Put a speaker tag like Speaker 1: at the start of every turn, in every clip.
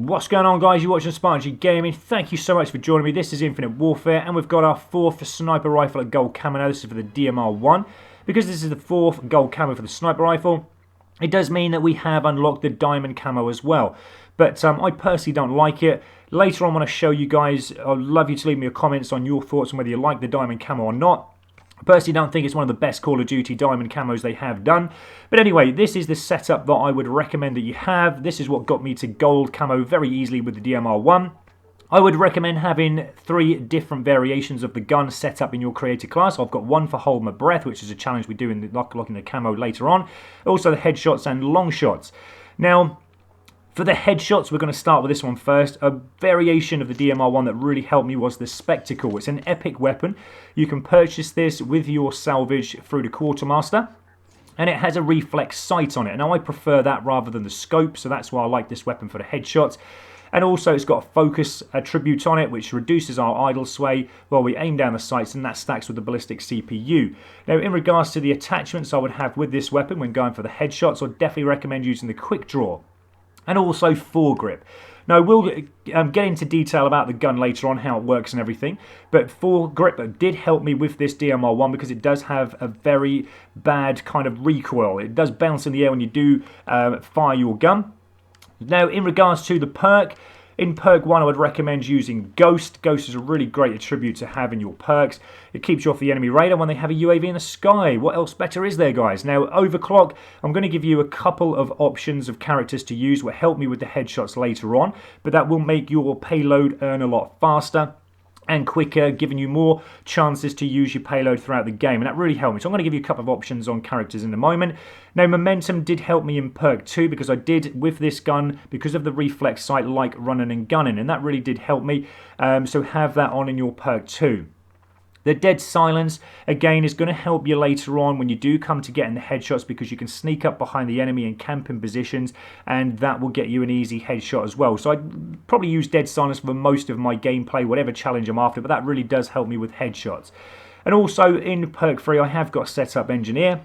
Speaker 1: What's going on, guys? You're watching Spartan G Gaming. Thank you so much for joining me. This is Infinite Warfare, and we've got our fourth sniper rifle at gold camo. Now, this is for the DMR 1. Because this is the fourth gold camo for the sniper rifle, it does mean that we have unlocked the diamond camo as well. But I personally don't like it. Later on, when I show you guys, I'd love you to leave me your comments on your thoughts on whether you like the diamond camo or not. I personally don't think it's one of the best Call of Duty diamond camos they have done. But anyway, this is the setup that I would recommend that you have. This is what got me to gold camo very easily with the DMR 1. I would recommend having 3 different variations of the gun set up in your creator class. I've got one for hold my breath, which is a challenge we do in the locking the camo later on. Also the headshots and long shots. Now, for the headshots, we're going to start with this one first. A variation of the DMR 1 that really helped me was the Spectacle. It's an epic weapon. You can purchase this with your salvage through the Quartermaster. And it has a reflex sight on it. Now, I prefer that rather than the scope, so that's why I like this weapon for the headshots. And also, it's got a focus attribute on it, which reduces our idle sway while we aim down the sights, and that stacks with the ballistic CPU. Now, in regards to the attachments I would have with this weapon when going for the headshots, I'd definitely recommend using the quick draw. And also foregrip. Now, we'll get into detail about the gun later on, how it works and everything. But foregrip did help me with this DMR 1 because it does have a very bad kind of recoil. It does bounce in the air when you do fire your gun. Now, in regards to the perk, in perk 1 I would recommend using Ghost. Ghost is a really great attribute to have in your perks. It keeps you off the enemy radar when they have a UAV in the sky. What else better is there, guys? Now, Overclock, I'm going to give you a couple of options of characters to use will help me with the headshots later on, but that will make your payload earn a lot faster and quicker, giving you more chances to use your payload throughout the game, and that really helped me. So I'm going to give you a couple of options on characters in a moment. Now, Momentum did help me in perk 2 because I did, with this gun, because of the reflex sight, like running and gunning, and that really did help me, so have that on in your perk 2. The Dead Silence, again, is going to help you later on when you do come to getting the headshots because you can sneak up behind the enemy and camp in positions, and that will get you an easy headshot as well. So I'd probably use Dead Silence for most of my gameplay, whatever challenge I'm after, but that really does help me with headshots. And also in perk 3, I have got set up Engineer.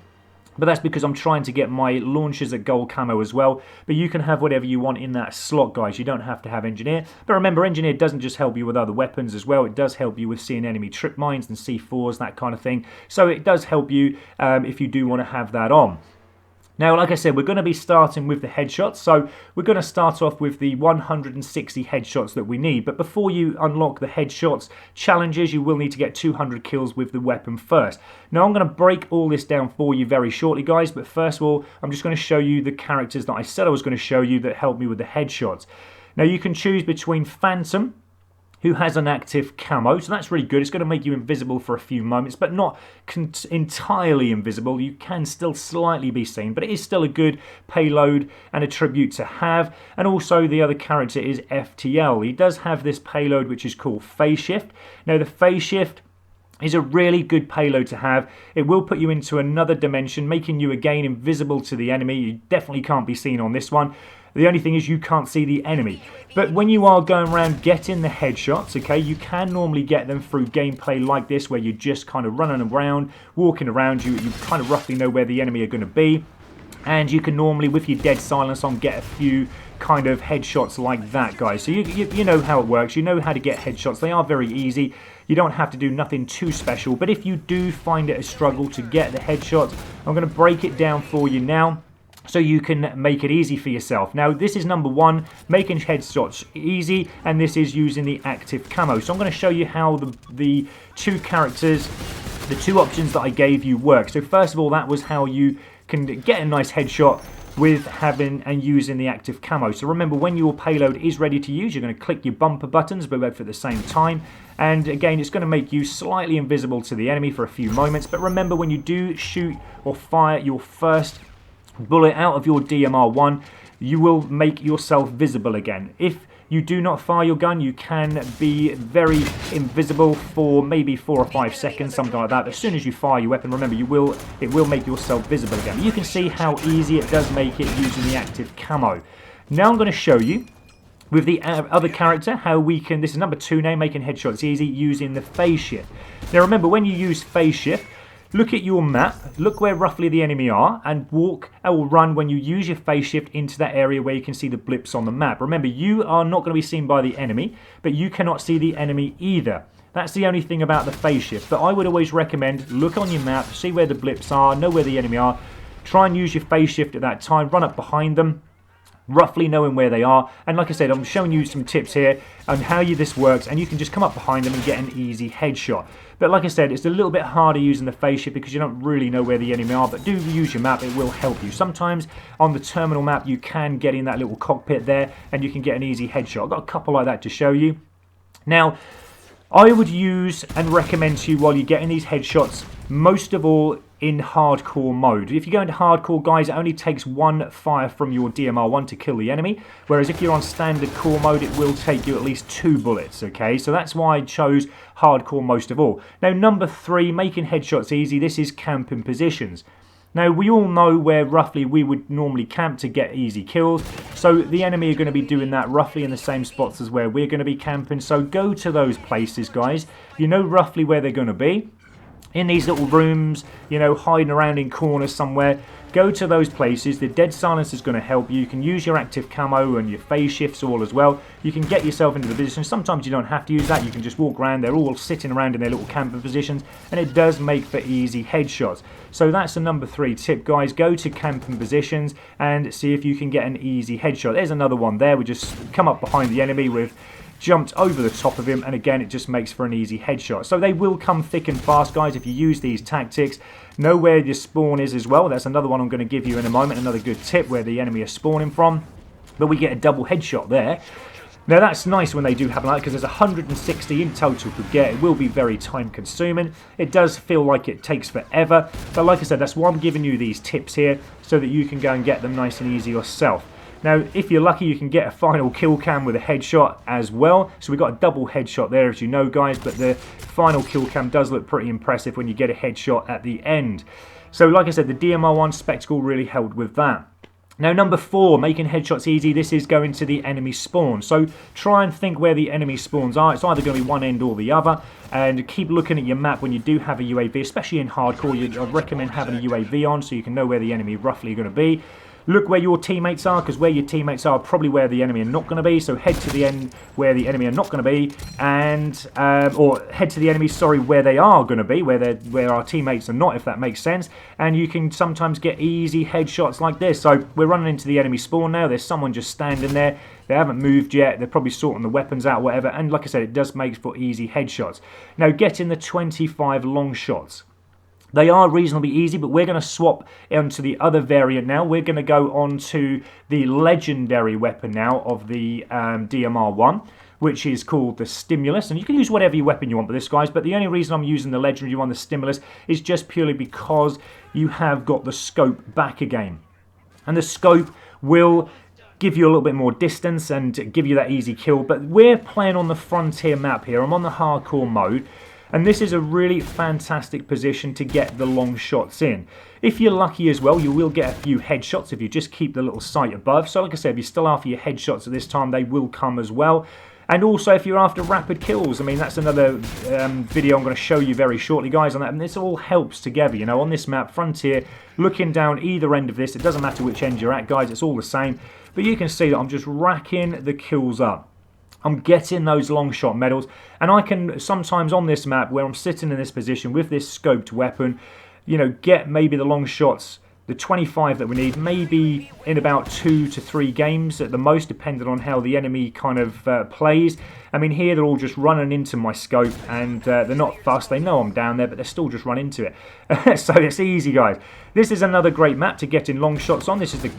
Speaker 1: But that's because I'm trying to get my launchers at gold camo as well. But you can have whatever you want in that slot, guys. You don't have to have Engineer. But remember, Engineer doesn't just help you with other weapons as well. It does help you with seeing enemy trip mines and C4s, that kind of thing. So it does help you if you do want to have that on. Now, like I said, we're going to be starting with the headshots. So we're going to start off with the 160 headshots that we need. But before you unlock the headshots challenges, you will need to get 200 kills with the weapon first. Now, I'm going to break all this down for you very shortly, guys. But first of all, I'm just going to show you the characters that I said I was going to show you that help me with the headshots. Now, you can choose between Phantom, who has an active camo, so that's really good. It's going to make you invisible for a few moments, but not entirely invisible. You can still slightly be seen, but it is still a good payload and attribute to have. And also the other character is FTL. He does have this payload which is called Phase Shift. Now, the Phase Shift is a really good payload to have. It will put you into another dimension, making you again invisible to the enemy. You definitely can't be seen on this one. The only thing is you can't see the enemy. But when you are going around getting the headshots, okay, you can normally get them through gameplay like this, where you're just kind of running around, walking around, you kind of roughly know where the enemy are going to be. And you can normally, with your Dead Silence on, get a few kind of headshots like that, guys. So you know how it works. You know how to get headshots. They are very easy. You don't have to do nothing too special. But if you do find it a struggle to get the headshots, I'm going to break it down for you now, so you can make it easy for yourself. Now, this is number 1, making headshots easy, and this is using the active camo. So I'm going to show you how the 2 characters, the 2 options that I gave you work. So first of all, that was how you can get a nice headshot with having and using the active camo. So remember, when your payload is ready to use, you're going to click your bumper buttons, but both at the same time. And again, it's going to make you slightly invisible to the enemy for a few moments. But remember, when you do shoot or fire your first bullet out of your DMR 1, you will make yourself visible again. If you do not fire your gun, you can be very invisible for maybe 4 or 5 seconds, something like that. As soon as you fire your weapon, remember, it will make yourself visible again. You can see how easy it does make it using the active camo. Now I'm going to show you with the other character how we can, this is number 2 now, making headshots easy using the Phase Shift. Now remember, when you use Phase Shift, look at your map, look where roughly the enemy are, and walk or run when you use your phase shift into that area where you can see the blips on the map. Remember, you are not going to be seen by the enemy, but you cannot see the enemy either. That's the only thing about the phase shift. But I would always recommend look on your map, see where the blips are, know where the enemy are, try and use your phase shift at that time, run up behind them, roughly knowing where they are. And like I said, I'm showing you some tips here on how this works, and you can just come up behind them and get an easy headshot. But like I said, it's a little bit harder using the phase shift because you don't really know where the enemy are, but do use your map, it will help you. Sometimes on the terminal map you can get in that little cockpit there and you can get an easy headshot. I've got a couple like that to show you. Now, I would use and recommend to you while you're getting these headshots, most of all in hardcore mode. If you go into hardcore, guys, it only takes one fire from your DMR1 to kill the enemy, whereas if you're on standard core mode, it will take you at least 2 bullets, okay? So that's why I chose hardcore most of all. Now, number 3, making headshots easy, this is camping positions. Now, we all know where roughly we would normally camp to get easy kills, so the enemy are going to be doing that roughly in the same spots as where we're going to be camping, so go to those places, guys. You know roughly where they're going to be. In these little rooms, you know, hiding around in corners somewhere. Go to those places. The dead silence is going to help you. You can use your active camo and your phase shifts all as well. You can get yourself into the position. Sometimes you don't have to use that. You can just walk around. They're all sitting around in their little camping positions, and it does make for easy headshots. So that's the number 3 tip, guys. Go to camping positions and see if you can get an easy headshot. There's another one there. We just come up behind the enemy with jumped over the top of him, and again it just makes for an easy headshot. So they will come thick and fast, guys, if you use these tactics. Know where your spawn is as well. That's another one I'm going to give you in a moment, another good tip where the enemy is spawning from. But we get a double headshot there. Now that's nice when they do happen like that, because there's 160 in total to get. It will be very time consuming. It does feel like it takes forever, but like I said, that's why I'm giving you these tips here, so that you can go and get them nice and easy yourself. Now, if you're lucky, you can get a final kill cam with a headshot as well. So we've got a double headshot there, as you know, guys. But the final kill cam does look pretty impressive when you get a headshot at the end. So, like I said, the DMR1 Spectacle really helped with that. Now, number 4, making headshots easy. This is going to the enemy spawn. So try and think where the enemy spawns are. It's either going to be one end or the other. And keep looking at your map when you do have a UAV, especially in hardcore. I'd recommend having a UAV on so you can know where the enemy roughly are going to be. Look where your teammates are, because where your teammates are probably where the enemy are not going to be. So head to the end where the enemy are not going to be, and or head to the enemy, sorry, where they are going to be, where our teammates are not, if that makes sense. And you can sometimes get easy headshots like this. So we're running into the enemy spawn now. There's someone just standing there. They haven't moved yet. They're probably sorting the weapons out, whatever. And like I said, it does make for easy headshots. Now get in the 25 long shots. They are reasonably easy, but we're going to swap onto the other variant now. We're going to go on to the legendary weapon now of the DMR1, which is called the Stimulus. And you can use whatever weapon you want with this, guys, but the only reason I'm using the legendary one, the Stimulus, is just purely because you have got the scope back again. And the scope will give you a little bit more distance and give you that easy kill. But we're playing on the frontier map here. I'm on the hardcore mode. And this is a really fantastic position to get the long shots in. If you're lucky as well, you will get a few headshots if you just keep the little sight above. So like I said, if you're still after your headshots at this time, they will come as well. And also if you're after rapid kills, I mean, that's another video I'm going to show you very shortly, guys, on that. And this all helps together, you know, on this map, Frontier, looking down either end of this. It doesn't matter which end you're at, guys, it's all the same. But you can see that I'm just racking the kills up. I'm getting those long shot medals, and I can sometimes on this map where I'm sitting in this position with this scoped weapon, you know, get maybe the long shots, the 25 that we need, maybe in about 2 to 3 games at the most, depending on how the enemy kind of plays. I mean, here they're all just running into my scope, and they're not fussed. They know I'm down there, but they're still just running into it. So it's easy, guys. This is another great map to get in long shots on. This is the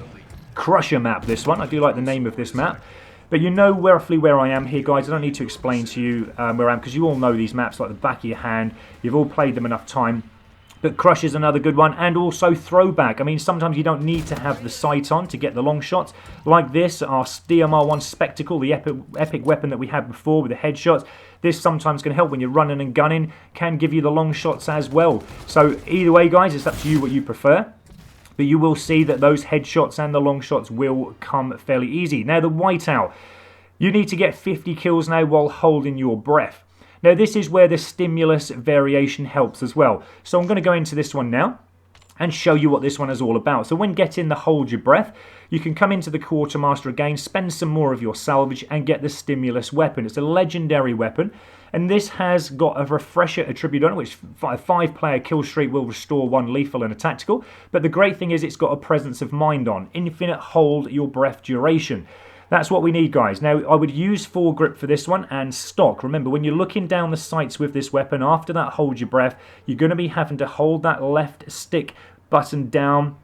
Speaker 1: Crusher map, this one. I do like the name of this map. But you know roughly where I am here, guys. I don't need to explain to you where I am, because you all know these maps like the back of your hand. You've all played them enough time. But Crush is another good one, and also Throwback. I mean, sometimes you don't need to have the sight on to get the long shots. Like this, our DMR1 Spectacle, the epic weapon that we had before with the headshots. This sometimes can help when you're running and gunning, can give you the long shots as well. So either way, guys, it's up to you what you prefer. But you will see that those headshots and the long shots will come fairly easy. Now, the whiteout. You need to get 50 kills now while holding your breath. Now this is where the stimulus variation helps as well. So I'm going to go into this one now and show you what this one is all about. So when getting the hold your breath, you can come into the quartermaster again, spend some more of your salvage and get the stimulus weapon. It's a legendary weapon, and this has got a refresher attribute on it, which a 5-player kill streak will restore 1 lethal and a tactical. But the great thing is it's got a presence of mind on, infinite hold your breath duration. That's what we need, guys. Now, I would use foregrip for this one and stock. Remember, when you're looking down the sights with this weapon, after that hold your breath, you're going to be having to hold that left stick button down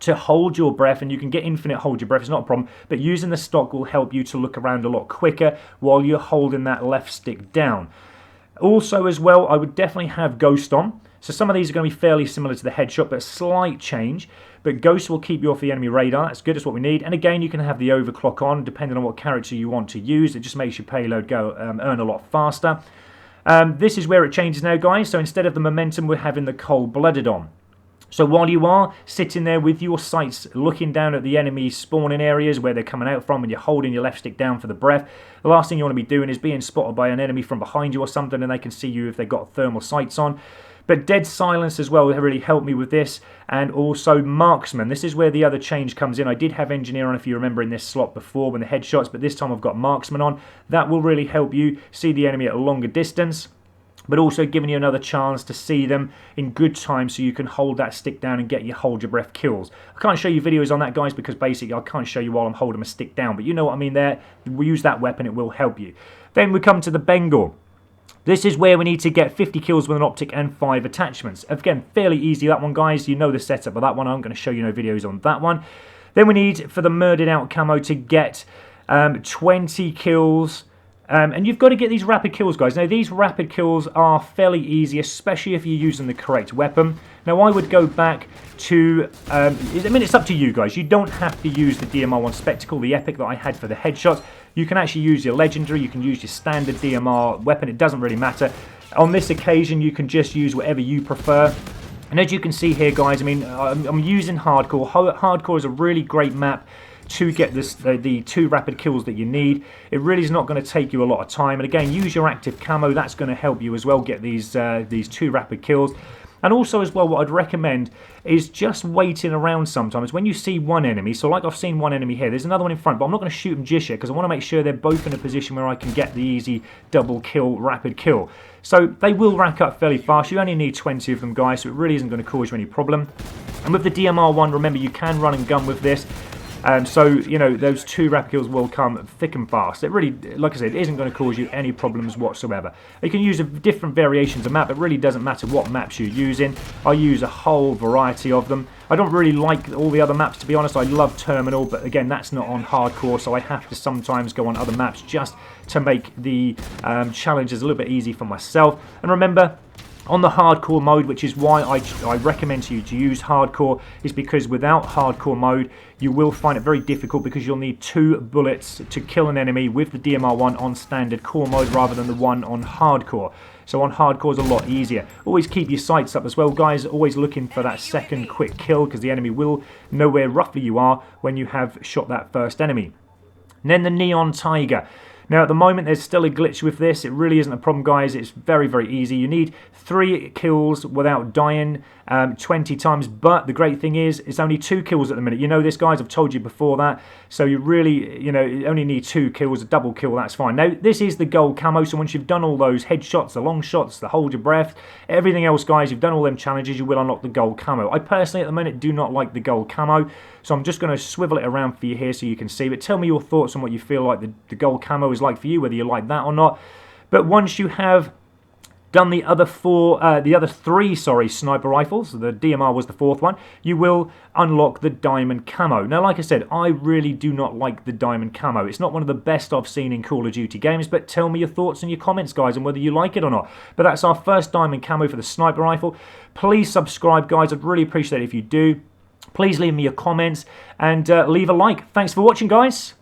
Speaker 1: to hold your breath, and you can get infinite hold your breath, it's not a problem, but using the stock will help you to look around a lot quicker while you're holding that left stick down. Also as well, I would definitely have Ghost on. So some of these are going to be fairly similar to the headshot, but a slight change. But Ghost will keep you off the enemy radar. That's good, that's what we need. And again, you can have the overclock on, depending on what character you want to use. It just makes your payload go earn a lot faster. This is where it changes now, guys. So instead of the momentum, we're having the cold-blooded on. So while you are sitting there with your sights looking down at the enemy spawning areas where they're coming out from and you're holding your left stick down for the breath, the last thing you want to be doing is being spotted by an enemy from behind you or something, and they can see you if they've got thermal sights on. But dead silence as well really helped me with this, and also marksman. This is where the other change comes in. I did have engineer on, if you remember, in this slot before when the headshots, but this time I've got marksman on. That will really help you see the enemy at a longer distance, but also giving you another chance to see them in good time so you can hold that stick down and get your hold your breath kills. I can't show you videos on that, guys, because basically I can't show you while I'm holding my stick down, but you know what I mean there. We use that weapon, it will help you. Then we come to the Bengal. This is where we need to get 50 kills with an optic and 5 attachments. Again, fairly easy that one, guys. You know the setup of that one. I'm going to show you no videos on that one. Then we need, for the murdered out camo, to get 20 kills. And you've got to get these rapid kills, guys. Now, these rapid kills are fairly easy, especially if you're using the correct weapon. Now, I would go back to... I mean, it's up to you, guys. You don't have to use the DMR1 Spectacle, the epic that I had for the headshots. You can actually use your legendary. You can use your standard DMR weapon. It doesn't really matter. On this occasion, you can just use whatever you prefer. And as you can see here, guys, I mean, I'm using Hardcore. Hardcore is a really great map to get this, the 2 rapid kills that you need. It really is not going to take you a lot of time. And again, use your active camo. That's going to help you as well get these 2 rapid kills. And also as well, what I'd recommend is just waiting around sometimes. When you see one enemy, so like I've seen one enemy here, there's another one in front, but I'm not going to shoot them just yet because I want to make sure they're both in a position where I can get the easy double kill, rapid kill. So they will rack up fairly fast. You only need 20 of them, guys, so it really isn't going to cause you any problem. And with the DMR1, remember, you can run and gun with this. So, you know, those 2 rapid kills will come thick and fast. It really, like I said, it isn't going to cause you any problems whatsoever. You can use different variations of map. It really doesn't matter what maps you're using. I use a whole variety of them. I don't really like all the other maps, to be honest. I love Terminal, but again, that's not on Hardcore, so I have to sometimes go on other maps just to make the challenges a little bit easy for myself. And remember, on the hardcore mode, which is why I recommend to you to use hardcore, is because without hardcore mode you will find it very difficult because you'll need 2 bullets to kill an enemy with the DMR1 on standard core mode rather than the one on hardcore. So on hardcore is a lot easier. Always keep your sights up as well, guys. Always looking for that second quick kill because the enemy will know where roughly you are when you have shot that first enemy. And then the Neon Tiger. Now, at the moment, there's still a glitch with this. It really isn't a problem, guys. It's very, very easy. You need 3 kills without dying 20 times, but the great thing is it's only 2 kills at the minute. You know this, guys. I've told you before that. So you really, you know, you only need 2 kills. A double kill, that's fine. Now, this is the gold camo, so once you've done all those headshots, the long shots, the hold your breath, everything else, guys, you've done all them challenges, you will unlock the gold camo. I personally, at the minute, do not like the gold camo, so I'm just going to swivel it around for you here so you can see. But tell me your thoughts on what you feel like the gold camo is like for you, whether you like that or not. But once you have done the other 3 sniper rifles, the DMR was the 4th one, you will unlock the diamond camo. Now, like I said, I really do not like the diamond camo. It's not one of the best I've seen in Call of Duty games, but tell me your thoughts in your comments, guys, and whether you like it or not. But that's our first diamond camo for the sniper rifle. Please subscribe, guys. I'd really appreciate it if you do. Please leave me your comments and leave a like. Thanks for watching, guys.